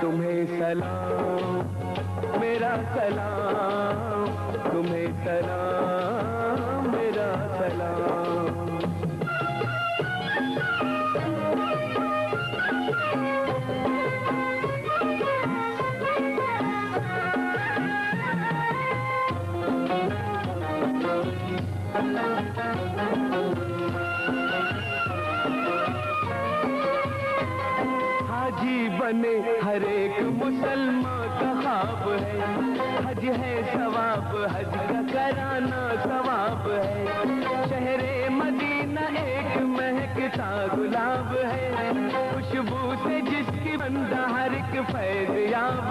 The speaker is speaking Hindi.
तुम्हें सलाम मेरा सलाम, तुम्हें सलाम मेरा सलाम। हाजी बने हर एक मुसलमान का ख्वाब है, हज है सवाब, हज का कराना सवाब है। शहरे मदीना एक महकता गुलाब है, खुशबू से जिसकी बंदा हर एक फैज़ याब